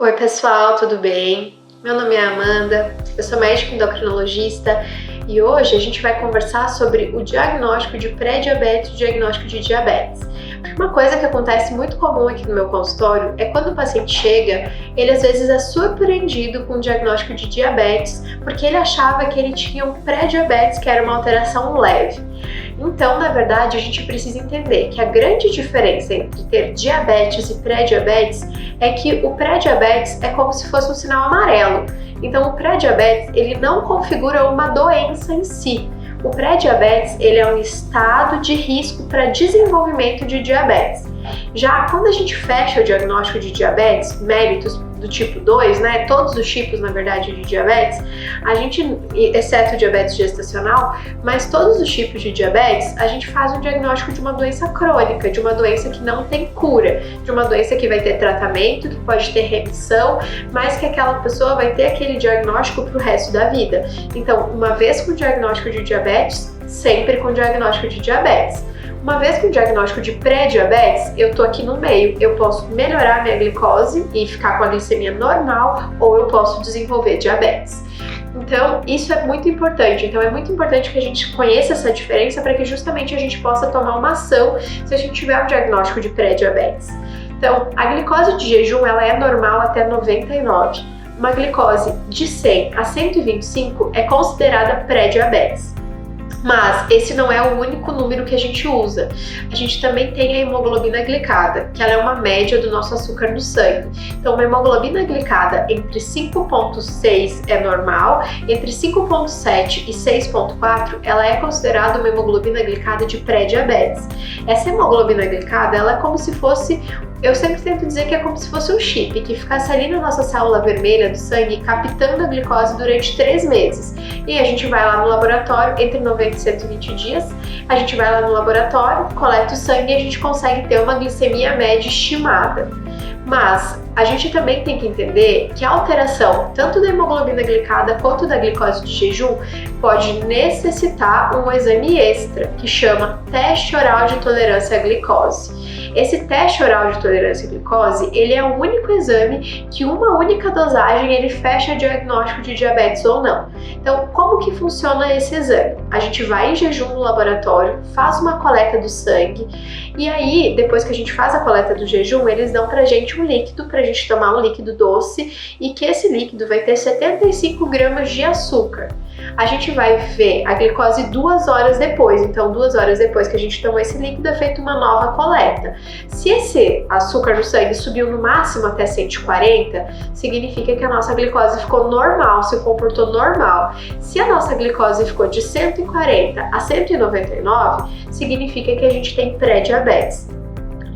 Oi pessoal, tudo bem? Meu nome é Amanda, eu sou médica endocrinologista e hoje a gente vai conversar sobre o diagnóstico de pré-diabetes e o diagnóstico de diabetes. Uma coisa que acontece muito comum aqui no meu consultório é quando o paciente chega, ele às vezes é surpreendido com o diagnóstico de diabetes porque ele achava que ele tinha um pré-diabetes, que era uma alteração leve. Então, na verdade, a gente precisa entender que a grande diferença entre ter diabetes e pré-diabetes é que o pré-diabetes é como se fosse um sinal amarelo. Então, o pré-diabetes, ele não configura uma doença em si. O pré-diabetes, ele é um estado de risco para desenvolvimento de diabetes. Já quando a gente fecha o diagnóstico de diabetes, méritos do tipo 2, né, todos os tipos, na verdade, de diabetes, a gente, exceto o diabetes gestacional, mas todos os tipos de diabetes, a gente faz um diagnóstico de uma doença crônica, de uma doença que não tem cura, de uma doença que vai ter tratamento, que pode ter remissão, mas que aquela pessoa vai ter aquele diagnóstico para o resto da vida. Então, uma vez com o diagnóstico de diabetes, sempre com o diagnóstico de diabetes. Uma vez com o diagnóstico de pré-diabetes, eu tô aqui no meio. Eu posso melhorar minha glicose e ficar com a glicemia normal, ou eu posso desenvolver diabetes. Então, isso é muito importante. Então, é muito importante que a gente conheça essa diferença para que justamente a gente possa tomar uma ação se a gente tiver um diagnóstico de pré-diabetes. Então, a glicose de jejum, ela é normal até 99. Uma glicose de 100 a 125 é considerada pré-diabetes. Mas esse não é o único número que a gente usa. A gente também tem a hemoglobina glicada, que ela é uma média do nosso açúcar no sangue. Então, uma hemoglobina glicada entre 5,6 é normal, entre 5,7 e 6,4 ela é considerada uma hemoglobina glicada de pré-diabetes. Essa hemoglobina glicada, ela é como se fosse, eu sempre tento dizer que é como se fosse um chip, que ficasse ali na nossa célula vermelha do sangue, captando a glicose durante 3 meses. E a gente vai lá no laboratório, entre 90 e 120 dias, a gente vai lá no laboratório, coleta o sangue e a gente consegue ter uma glicemia média estimada. Mas a gente também tem que entender que a alteração tanto da hemoglobina glicada quanto da glicose de jejum pode necessitar um exame extra, que chama teste oral de tolerância à glicose. Esse teste oral de tolerância à glicose, ele é o único exame que uma única dosagem ele fecha o diagnóstico de diabetes ou não. Então, como que funciona esse exame? A gente vai em jejum no laboratório, faz uma coleta do sangue e aí, depois que a gente faz a coleta do jejum, eles dão pra gente um líquido, pra gente tomar um líquido doce e que esse líquido vai ter 75 gramas de açúcar. A gente vai ver a glicose 2 horas depois, então 2 horas depois que a gente tomou esse líquido é feita uma nova coleta. Se esse açúcar no sangue subiu no máximo até 140, significa que a nossa glicose ficou normal, se comportou normal. Se a nossa glicose ficou de 140 a 199, significa que a gente tem pré-diabetes.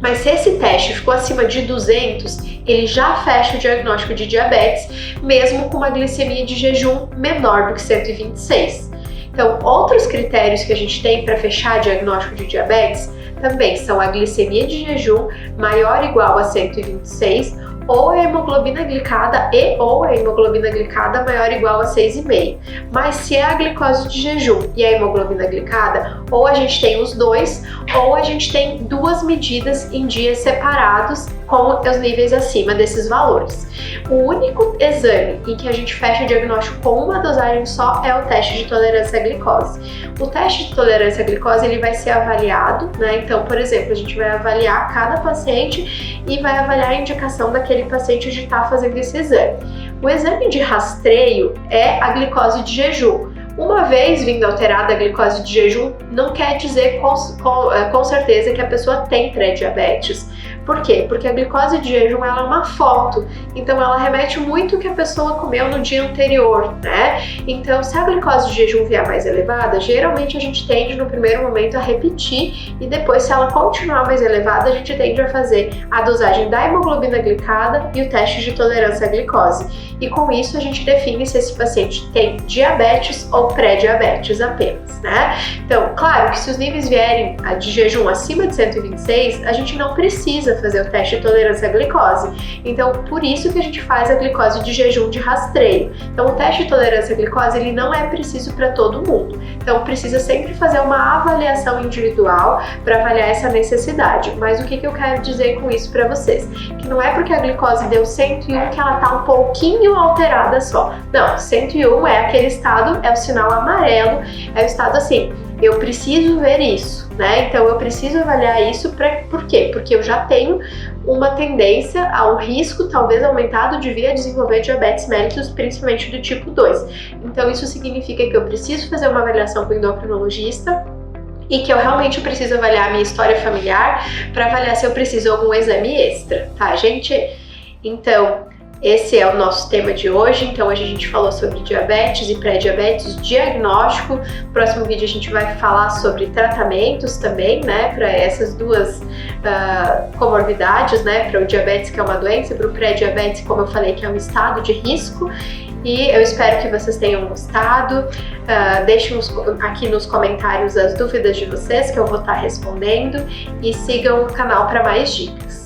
Mas se esse teste ficou acima de 200, ele já fecha o diagnóstico de diabetes, mesmo com uma glicemia de jejum menor do que 126. Então, outros critérios que a gente tem para fechar diagnóstico de diabetes também são a glicemia de jejum maior ou igual a 126, ou a hemoglobina glicada ou a hemoglobina glicada maior ou igual a 6,5. Mas se é a glicose de jejum e a hemoglobina glicada, ou a gente tem os dois, ou a gente tem 2 medidas em dias separados com os níveis acima desses valores. O único exame em que a gente fecha o diagnóstico com uma dosagem só é o teste de tolerância à glicose. O teste de tolerância à glicose ele vai ser avaliado, né? Então, por exemplo, a gente vai avaliar cada paciente e vai avaliar a indicação daquele paciente de estar fazendo esse exame. O exame de rastreio é a glicose de jejum. Uma vez vindo alterada a glicose de jejum, não quer dizer com certeza que a pessoa tem pré-diabetes. Por quê? Porque a glicose de jejum ela é uma foto, então ela remete muito o que a pessoa comeu no dia anterior, né? Então, se a glicose de jejum vier mais elevada, geralmente a gente tende no primeiro momento a repetir e depois, se ela continuar mais elevada, a gente tende a fazer a dosagem da hemoglobina glicada e o teste de tolerância à glicose. E com isso a gente define se esse paciente tem diabetes ou pré-diabetes apenas, né? Então, claro que se os níveis vierem de jejum acima de 126, a gente não precisa precisa fazer o teste de tolerância à glicose. Então, por isso que a gente faz a glicose de jejum de rastreio. Então, o teste de tolerância à glicose, ele não é preciso para todo mundo. Então, precisa sempre fazer uma avaliação individual para avaliar essa necessidade. Mas o que eu quero dizer com isso para vocês? Que não é porque a glicose deu 101 que ela tá um pouquinho alterada só. Não, 101 é aquele estado, é o sinal amarelo, é o estado assim, eu preciso ver isso, né? Então eu preciso avaliar isso por quê? Porque eu já tenho uma tendência a um risco talvez aumentado de vir a desenvolver diabetes mellitus, principalmente do tipo 2. Então isso significa que eu preciso fazer uma avaliação com o endocrinologista e que eu realmente preciso avaliar a minha história familiar para avaliar se eu preciso de algum exame extra, tá, gente? Então, esse é o nosso tema de hoje. Então hoje a gente falou sobre diabetes e pré-diabetes, diagnóstico. No próximo vídeo a gente vai falar sobre tratamentos também, né, para essas duas comorbidades, né, para o diabetes, que é uma doença, e para o pré-diabetes, como eu falei, que é um estado de risco. E eu espero que vocês tenham gostado. Deixem aqui nos comentários as dúvidas de vocês, que eu vou estar respondendo, e sigam o canal para mais dicas.